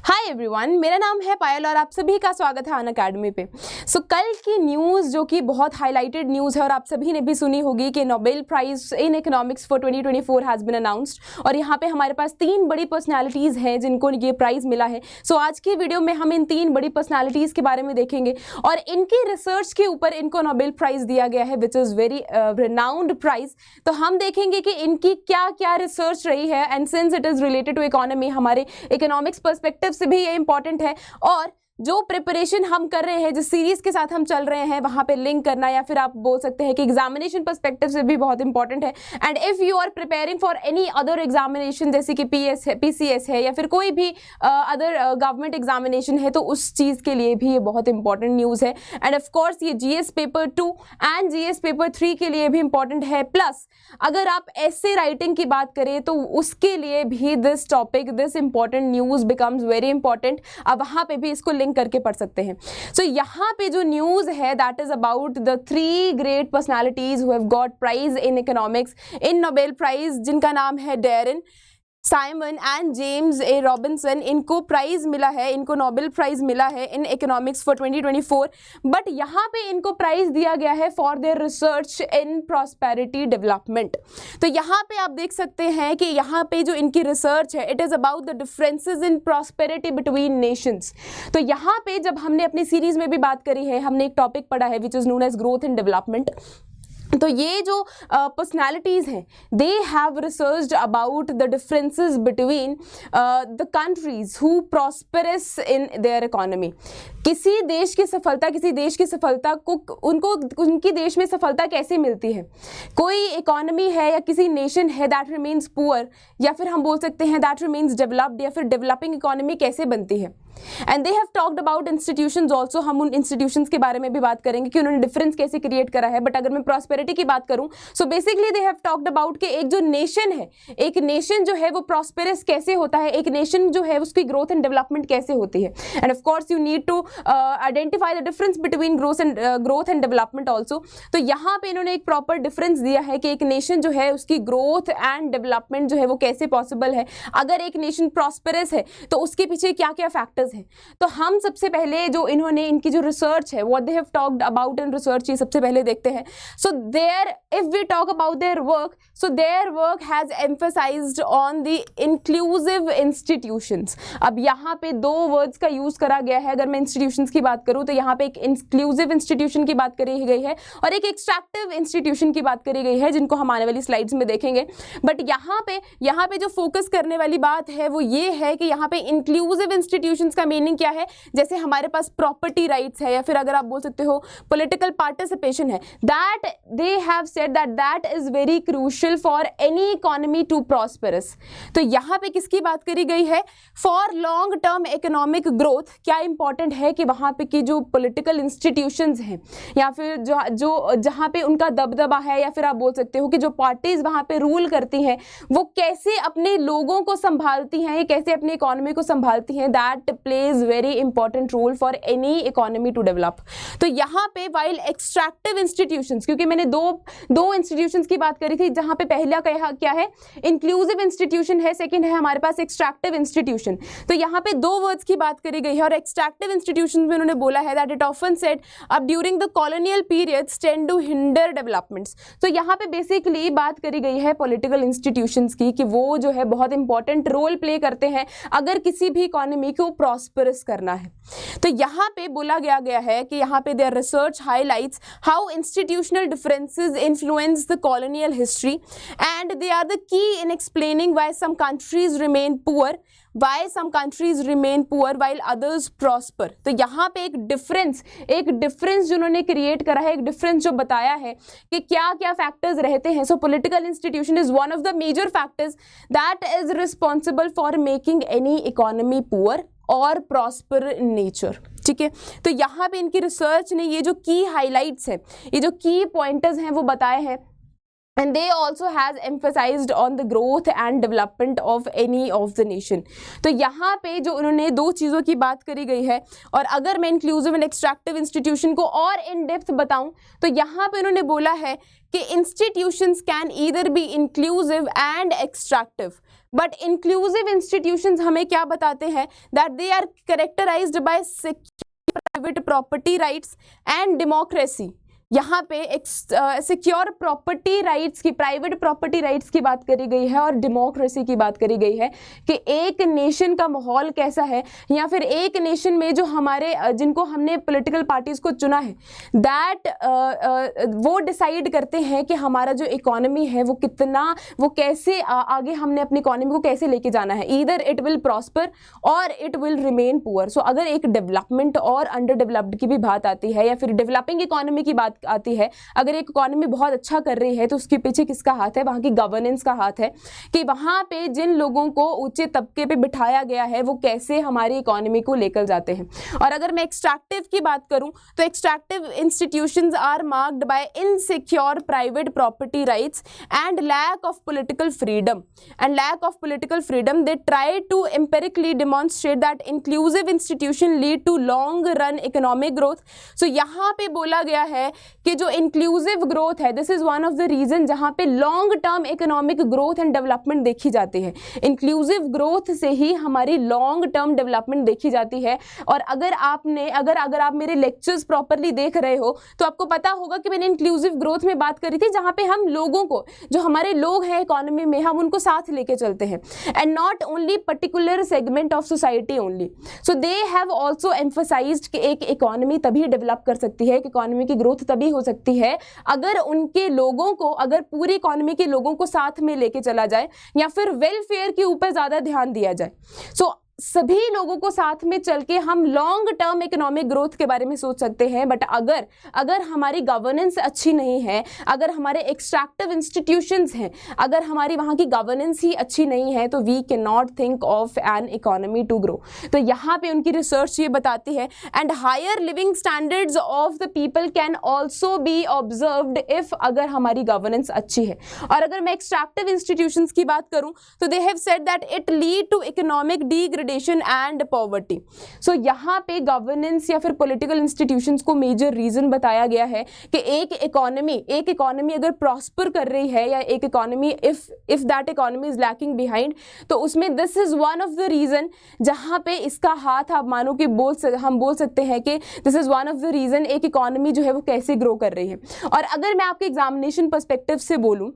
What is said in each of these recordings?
Hi everyone, मेरा नाम है पायल और आप सभी का स्वागत है अनअकैडमी पे। कल की न्यूज़ जो कि बहुत हाईलाइटेड न्यूज़ है और आप सभी ने भी सुनी होगी कि Nobel prize in economics for 2024 has been announced और यहाँ पे हमारे पास 3 बड़ी पर्सनालिटीज़ हैं जिनको ये प्राइज़ मिला है। आज की वीडियो में हम इन 3 बड़ी पर्सनालिटीज़ के बारे में देखेंगे और इनकी रिसर्च के ऊपर इनको नोबेल प्राइज़ दिया गया है which is very renowned prize. तो हम देखेंगे कि इनकी क्या क्या रिसर्च रही है and since it is related to economy, हमारे इकोनॉमिक्स पर्सपेक्टिव से भी ये इंपॉर्टेंट है और जो प्रिपरेशन हम कर रहे हैं, जिस सीरीज के साथ हम चल रहे हैं वहां पे लिंक करना या फिर आप बोल सकते हैं कि एग्जामिनेशन पर्सपेक्टिव से भी बहुत इंपॉर्टेंट है। And if you are preparing for any other examination जैसे कि पीएस है, पीसीएस है या फिर कोई भी अदर गवर्नमेंट एग्जामिनेशन है तो उस चीज़ के लिए भी ये बहुत इंपॉर्टेंट न्यूज़ है। एंड ऑफ कोर्स ये GS paper 2 and GS paper 3 के लिए भी इंपॉर्टेंट है। प्लस अगर आप ऐसे राइटिंग की बात करें तो उसके लिए भी this topic, this important news becomes very important. अब वहाँ पे भी इसको लिंक करके पढ़ सकते हैं। यहाँ पे जो न्यूज़ है that is about the 3 great personalities who have got prize in economics in Nobel prize, जिनका नाम है Daron Simon and James A Robinson. इनको प्राइज मिला है, इनको नोबेल प्राइज मिला है इन इकोनॉमिक्स फॉर 2024। बट यहाँ पे इनको प्राइज दिया गया है for their research in prosperity development. तो यहाँ पे आप देख सकते हैं कि यहाँ पे जो इनकी रिसर्च है it is about the differences in prosperity between Nations. तो यहाँ पे जब हमने अपनी सीरीज में भी बात करी है, हमने एक टॉपिक पढ़ा है which is known as growth and development. तो ये जो पर्सनैलिटीज़ हैं they have researched about the differences between the countries who prosperous in their economy. किसी देश की सफलता को उनकी देश में सफलता कैसे मिलती है। कोई इकोनॉमी है या किसी नेशन है दैट रिमेन्स पुअर या फिर हम बोल सकते हैं दैट रिमेन्स डेवलप्ड या फिर डेवलपिंग इकोनॉमी कैसे बनती है। And they have talked about institutions also. हम उन इंस्टीट्यूशंस के बारे में भी बात करेंगे कि उन्होंने डिफरेंस कैसे क्रिएट करा है। बट अगर मैं प्रॉस्पेरिटी की बात करूं so basically they have talked about कि एक जो नेशन है, एक नेशन जो है वो प्रॉस्पेरस कैसे होता है, एक नेशन जो है उसकी ग्रोथ एंड डेवलपमेंट कैसे होती है। And of course you need to identify the difference between growth and development also. तो यहाँ पे इन्होंने एक प्रॉपर डिफरेंस दिया है कि एक नेशन जो है उसकी ग्रोथ एंड डेवलपमेंट जो है वो कैसे पॉसिबल है। अगर एक नेशन प्रॉस्पेरस है तो उसके पीछे क्या क्या फैक्टर्स हैं। तो हम सबसे पहले जो इन्होंने इनकी जो रिसर्च है what they have talked about in research ये सबसे पहले देखते हैं। So their if we talk about their work, so their work has emphasised on the inclusive institutions. अब यहाँ पे 2 वर्ड्स का यूज करा गया है। अगर मैं इंस्टीट्यूशंस की बात करूँ तो यहाँ पे एक इंक्लूसिव इंस्टीट्यूशन की बात करी गई है और एक एक्सट्रैक्टिव इंस्टीट्यूशन की बात करी गई है जिनको हम आने वाली स्लाइड्स में देखेंगे। बट यहाँ पे जो फोकस करने वाली बात है वो ये है कि यहाँ पे इंक्लूसिव इंस्टीट्यूशंस का मीनिंग क्या है। जैसे हमारे पास प्रॉपर्टी राइट्स है या फिर अगर आप बोल सकते हो पॉलिटिकल पार्टिसिपेशन है, that they have said that is very crucial for any economy to prosperous. तो यहाँ पे किसकी बात करी गई है, for long term economic growth क्या इंपॉर्टेंट है कि वहाँ पे की जो पॉलिटिकल इंस्टीट्यूशंस हैं या फिर जो जहाँ पे उनका दबदबा है या फिर आप बोल सकते हो कि जो पार्टीज वहाँ पे रूल करती हैं वो कैसे अपने लोगों को संभालती हैं, कैसे अपनी इकोनॉमी को संभालती हैं। That plays very important role for any economy to develop. तो यहाँ पे वाइल एक्सट्रैक्टिव इंस्टीट्यूशंस, क्योंकि मैंने दो इंस्टीट्यूशंस की बात करी थी जहाँ पे पहला क्या है इंक्लूसिव इंस्टीट्यूशन है, सेकंड है हमारे पास एक्सट्रैक्टिव इंस्टीट्यूशन। तो यहाँ पे 2 वर्ड्स की बात करी गई है और एक्सट्रैक्टिव इंस्टीट्यूशन में उन्होंने बोला है दैट इट ऑफन सेड अब during the colonial periods tend to hinder developments. तो यहाँ पे बेसिकली बात करी गई है पॉलिटिकल इंस्टीट्यूशंस की कि वो जो है बहुत इंपॉर्टेंट रोल प्ले करते हैं अगर किसी भी इकोनॉमी को प्रॉस्पेरस करना है। तो यहाँ पे बोला गया है कि यहाँ पे their research highlights how institutional differences influence the colonial history and they are the key in explaining why some countries remain poor, why some countries remain poor while others prosper। तो यहाँ पे एक डिफरेंस जो उन्होंने create करा है, एक difference जो बताया है कि क्या क्या फैक्टर्स रहते हैं। So political institution is one of the major factors that is responsible for making any economy poor और प्रॉस्पर इन नेचर। ठीक है, तो यहाँ पे इनकी रिसर्च ने ये जो की हाईलाइट्स हैं, ये जो की पॉइंटर्स हैं वो बताए हैं। And they also has emphasized on the growth and development of any of the nation। तो यहाँ पे जो उन्होंने 2 चीज़ों की बात करी गई है और अगर मैं इंक्लूसिव एंड एक्सट्रैक्टिव इंस्टीट्यूशन को और इन डेप्थ बताऊँ तो यहाँ पे उन्होंने बोला है कि institutions can either be inclusive and extractive but inclusive institutions हमें क्या बताते हैं, that they are characterised by private property rights and democracy. यहाँ पे एक सिक्योर प्रॉपर्टी राइट्स की, प्राइवेट प्रॉपर्टी राइट्स की बात करी गई है और डेमोक्रेसी की बात करी गई है कि एक नेशन का माहौल कैसा है, या फिर एक नेशन में जो हमारे जिनको हमने पॉलिटिकल पार्टीज को चुना है, दैट वो डिसाइड करते हैं कि हमारा जो इकोनॉमी है वो कितना, वो कैसे आगे हमने अपनी इकोनॉमी को कैसे लेके जाना है। ईदर इट विल प्रॉस्पर और इट विल रिमेन पुअर। सो अगर एक डेवलपमेंट और अंडर डेवलप्ड की भी बात आती है, या फिर डेवलपिंग इकोनॉमी की बात आती है, अगर एक इकोनॉमी बहुत अच्छा कर रही है तो उसके पीछे किसका हाथ है, वहां की गवर्नेंस का हाथ है, कि वहां पे जिन लोगों को ऊंचे तबके पे बिठाया गया है वो कैसे हमारी इकोनॉमी को लेकर जाते हैं। और अगर मैं एक्सट्रैक्टिव की बात करूं तो extractive institutions are marked by insecure private property rights and lack of political freedom they try to empirically demonstrate that inclusive institution lead to long run economic growth. So यहाँ पे बोला गया है कि जो इंक्लूसिव ग्रोथ है, this is one of the reason जहां पे long term economic growth and development देखी जाती है। इंक्लूसिव ग्रोथ से ही हमारी लॉन्ग टर्म डेवलपमेंट देखी जाती है। और अगर आप मेरे लेक्चर्स प्रॉपरली देख रहे हो तो आपको पता होगा कि मैंने इंक्लूसिव ग्रोथ में बात करी थी, जहां पे हम लोगों को, जो हमारे लोग हैं इकोनॉमी में, हम उनको साथ लेके चलते हैं and not only particular segment of society only. So they have also emphasised कि एक इकोनॉमी तभी डेवलप कर सकती है, एक इकोनॉमी की ग्रोथ तभी हो सकती है अगर उनके लोगों को, अगर पूरी इकोनॉमी के लोगों को साथ में लेके चला जाए, या फिर वेलफेयर के ऊपर ज्यादा ध्यान दिया जाए। सो सभी लोगों को साथ में चल के हम लॉन्ग टर्म इकोनॉमिक ग्रोथ के बारे में सोच सकते हैं। बट अगर हमारी गवर्नेंस अच्छी नहीं है, अगर हमारे एक्सट्रैक्टिव इंस्टीट्यूशंस हैं, अगर हमारी वहाँ की गवर्नेंस ही अच्छी नहीं है, तो we can not think of an economy to grow. तो यहाँ पे उनकी रिसर्च ये बताती है, and higher living standards of the people can also be observed if, अगर हमारी गवर्नेंस अच्छी है। और अगर मैं एक्सट्रैक्टिव इंस्टीट्यूशंस की बात करूँ तो they have said that it lead to economic degradation and poverty. So यहाँ पे गवर्नेंस या फिर पॉलिटिकल इंस्टीट्यूशंस को मेजर रीजन बताया गया है कि एक इकोनॉमी अगर प्रॉस्पर कर रही है, या एक economy if that economy is lacking behind, तो उसमें this is one of the reason जहाँ पे इसका हाथ, आप मानो कि हम बोल सकते हैं कि this is one of the reason एक इकोनॉमी जो है वो कैसे ग्रो कर रही है। और अगर मैं आपके एग्जामिनेशन पर्सपेक्टिव से बोलूँ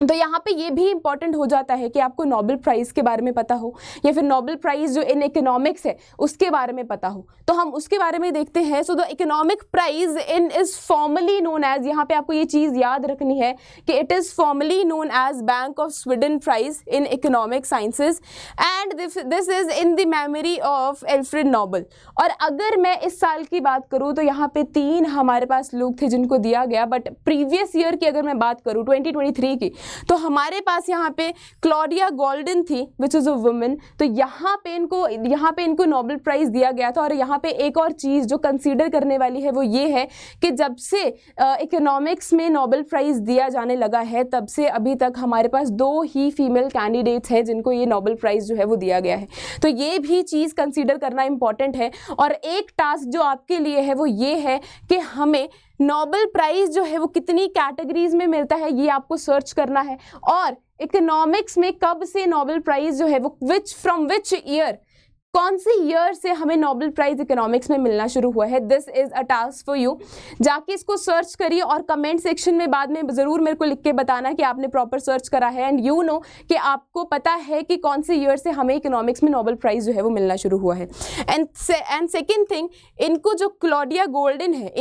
तो यहाँ पे ये भी इंपॉर्टेंट हो जाता है कि आपको नोबेल प्राइज़ के बारे में पता हो, या फिर नोबेल प्राइज़ जो इन इकोनॉमिक्स है उसके बारे में पता हो। तो हम उसके बारे में देखते हैं। So the economic prize in is formally known as, यहाँ पे आपको ये चीज़ याद रखनी है कि it is formally known as bank of Sweden prize in economic sciences, and this is in the memory of Alfred Nobel. और अगर मैं इस साल की बात करूँ तो यहाँ पे 3 हमारे पास लोग थे जिनको दिया गया, बट प्रीवियस ईयर की अगर मैं बात करूँ 2023 की, तो हमारे पास यहाँ पे क्लॉडिया गोल्डन थी विच इज़ अ वुमेन। तो यहाँ पे इनको नोबेल प्राइज़ दिया गया था। और यहाँ पे एक और चीज़ जो कंसीडर करने वाली है वो ये है कि जब से इकोनॉमिक्स में नोबेल प्राइज़ दिया जाने लगा है, तब से अभी तक हमारे पास 2 ही फीमेल कैंडिडेट्स हैं जिनको ये नोबेल प्राइज़ जो है वो दिया गया है। तो ये भी चीज़ कंसीडर करना इंपॉर्टेंट है। और एक टास्क जो आपके लिए है वो ये है कि हमें नोबेल प्राइज जो है वो कितनी कैटेगरीज में मिलता है ये आपको सर्च करना है, और इकोनॉमिक्स में कब से नोबेल प्राइज जो है वो फ्रॉम विच ईयर, कौन सी ईयर से हमें नोबेल प्राइज इकोनॉमिक्स में मिलना शुरू हुआ है। This is a task for you. जाके इसको सर्च करिए और कमेंट सेक्शन में बाद में ज़रूर मेरे को लिख के बताना कि आपने प्रॉपर सर्च करा है, एंड यू नो कि आपको पता है कि कौन सी ईयर से हमें इकोनॉमिक्स में नोबेल प्राइज जो है वो मिलना शुरू हुआ है। एंड सेकेंड थिंग, इनको जो क्लॉडिया गोल्डन है,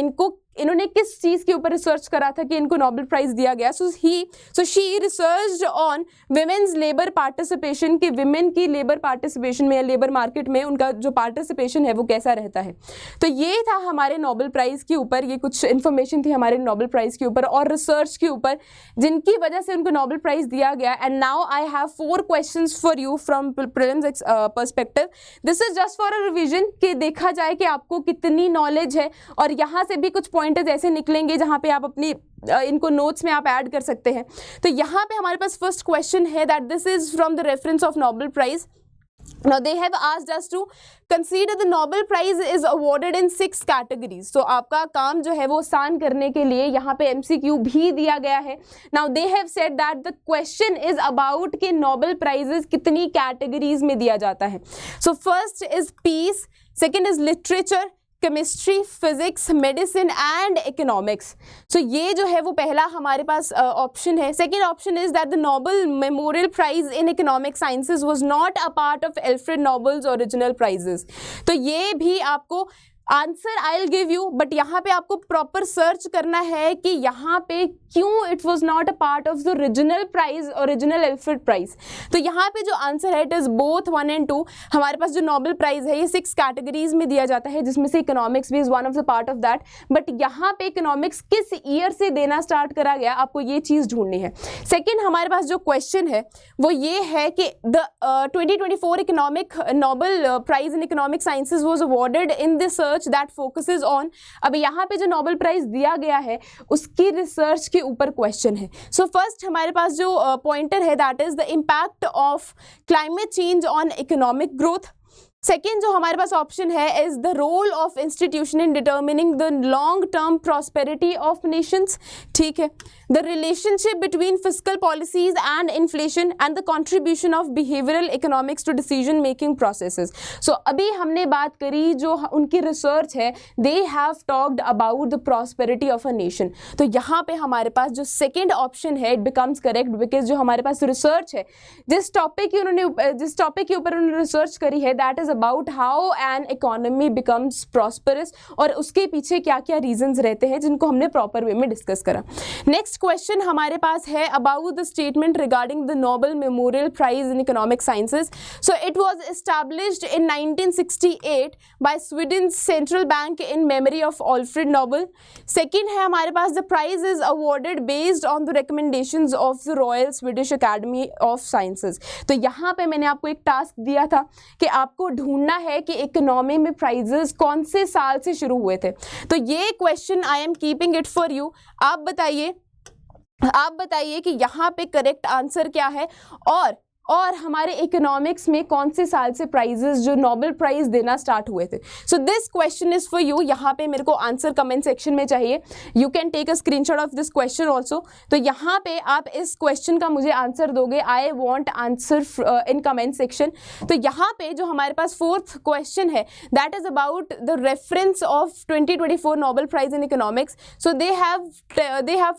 इन्होंने किस चीज़ के ऊपर रिसर्च करा था कि इनको नोबेल प्राइज़ दिया गया। So she researched on women's labour participation, कि विमेन की लेबर पार्टिसिपेशन में या लेबर मार्केट में उनका जो पार्टिसिपेशन है वो कैसा रहता है। तो ये था हमारे नोबेल प्राइज़ के ऊपर, ये कुछ इन्फॉर्मेशन थी हमारे नोबेल प्राइज़ के ऊपर और रिसर्च के ऊपर जिनकी वजह से उनको नोबेल प्राइज़ दिया गया। And now I have 4 questions for you from prelims perspective. This is just for a revision, कि देखा जाए कि आपको कितनी नॉलेज है, और यहाँ से भी कुछ पॉइंट्स ऐसे निकलेंगे जहां पे आप अपनी इनको नोट्स में आप ऐड कर सकते हैं। तो यहाँ पे हमारे पास फर्स्ट क्वेश्चन है that this is from the reference of Nobel prize. Now they have asked us to consider the Nobel Prize is awarded in 6 categories. So आपका काम जो है वो आसान करने के लिए यहाँ पे MCQ भी दिया गया है. Now they have said that the question is about कि Nobel Prizes कितनी categories में दिया जाता है. So first is peace, second is literature, chemistry, physics, medicine and economics. So ये जो है वो पहला हमारे पास ऑप्शन है. Second option is that the Nobel memorial prize in economic sciences was not a part of Alfred Nobel's original prizes. तो ये भी आपको answer I will give you, but यहाँ पे आपको प्रॉपर सर्च करना है कि यहाँ पे क्यों it was not a part of the original prize, original Alfred prize. तो यहाँ पे जो आंसर है इट इज बोथ 1 and 2. हमारे पास जो नोबेल प्राइज है ये 6 कैटेगरीज में दिया जाता है, जिसमें से इकोनॉमिक्स भी is one of the part of that. But यहाँ पे इकोनॉमिक्स किस ईयर से देना स्टार्ट करा गया, आपको ये चीज ढूंढनी है. सेकेंड हमारे पास जो क्वेश्चन है वो ये है कि the 2024 economic Nobel prize in economic sciences was awarded in the search that focuses on. अब यहाँ पे जो नोबेल प्राइज दिया गया है उसकी रिसर्च के ऊपर क्वेश्चन है. सो फर्स्ट हमारे पास जो पॉइंटर है that is the impact of climate change on economic growth. Second जो हमारे पास ऑप्शन है is the role of institution in determining the long term prosperity of nations. ठीक है, the relationship between fiscal policies and inflation and the contribution of behavioural economics to decision making processes. So अभी हमने बात करी जो उनकी research है, they have talked about the prosperity of a nation. तो यहाँ पे हमारे पास जो सेकेंड ऑप्शन है इट बिकम्स करेक्ट, बिकॉज जो हमारे पास रिसर्च है जिस टॉपिक के ऊपर उन्होंने रिसर्च करी है that is about how an economy becomes prosperous और उसके पीछे क्या क्या रीजंस रहते हैं जिनको हमने प्रॉपर वे में डिस्कस करा. नेक्स्ट क्वेश्चन हमारे पास है about the statement regarding the Nobel Memorial Prize in Economic Sciences. So it was established in 1968 by Sweden's central bank in memory of Alfred Nobel. Second है हमारे पास the prize is awarded based on the recommendations of the Royal Swedish Academy of Sciences. तो यहाँ पे मैंने आपको एक task दिया था कि आपको ढूंढना है कि इकोनॉमी में प्राइजेस कौन से साल से शुरू हुए थे. तो ये question I am keeping it for you. आप बताइए कि यहाँ पे करेक्ट आंसर क्या है और हमारे इकोनॉमिक्स में कौन से साल से प्राइजेस जो नोबेल प्राइज देना स्टार्ट हुए थे. So this question is for you. यहाँ पे मेरे को आंसर कमेंट सेक्शन में चाहिए. You can take a screenshot of this question also. तो यहाँ पे आप इस क्वेश्चन का मुझे आंसर दोगे. I want answer in comment section. तो यहाँ पे जो हमारे पास फोर्थ क्वेश्चन है that is about the reference of 2024 Nobel prize in economics. So they have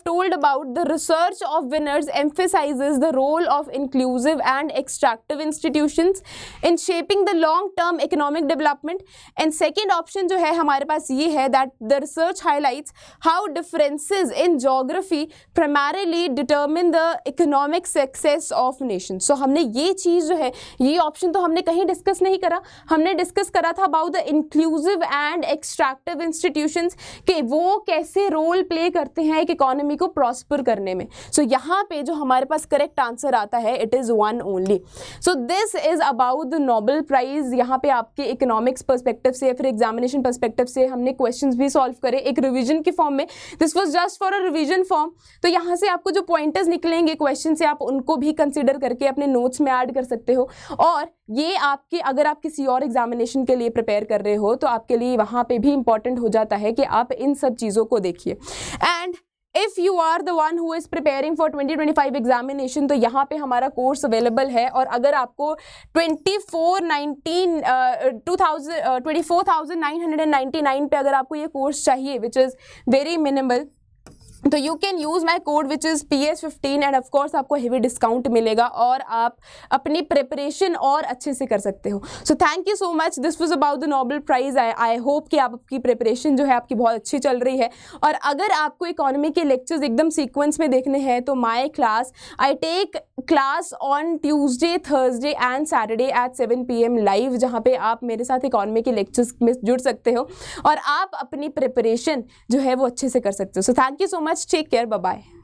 told about the research of winners emphasises the role of inclusive and extractive institutions in shaping the long term economic development. And second option जो है हमारे पास ये है that the research highlights how differences in geography primarily determine the economic success of nations. So हमने ये चीज़ जो है ये ऑप्शन तो हमने कहीं डिस्कस नहीं करा. हमने डिस्कस करा था about the inclusive and extractive institutions कि वो कैसे रोल प्ले करते हैं एक इकोनॉमी को प्रॉस्पर करने में. So यहाँ पे जो हमारे पास करेक्ट आंसर आता है it is one only. So this is about the Nobel Prize. यहाँ पे आपके इकोनॉमिक्स पर्सपेक्टिव से या फिर एग्जामिनेशन पर्सपेक्टिव से हमने क्वेश्चंस भी सॉल्व करे एक रिवीजन के फॉर्म में. This was just for a revision form. तो यहाँ से आपको जो पॉइंटर्स निकलेंगे क्वेश्चन से आप उनको भी कंसिडर करके अपने नोट्स में ऐड कर सकते हो. और ये आपके अगर आप किसी और एग्जामिनेशन के लिए प्रिपेयर कर रहे हो तो आपके लिए वहाँ पे भी इंपॉर्टेंट हो जाता है कि आप इन सब चीज़ों को देखिए. And if you are the one who is preparing for 2025 examination तो यहाँ पे हमारा कोर्स अवेलेबल है. और अगर आपको 24,999 पे अगर आपको ये कोर्स चाहिए विच इज़ वेरी मिनिमल तो you can use my code which is PS15 and of course आपको हेवी डिस्काउंट मिलेगा और आप अपनी प्रिपरेशन और अच्छे से कर सकते हो. So thank you so much. This was about the Nobel prize. I hope कि आपकी प्रिपरेशन जो है आपकी बहुत अच्छी चल रही है. और अगर आपको इकोनॉमी के लेक्चर्स एकदम सीक्वेंस में देखने हैं तो my class I take class on Tuesday, Thursday and Saturday at 7 PM live, जहाँ पे आप मेरे साथ इकोनॉमी के लेक्चर्स में जुड़ सकते हो और आप अपनी प्रिपरेशन जो है वो अच्छे से कर सकते हो. So thank you so much. Take care. Bye bye.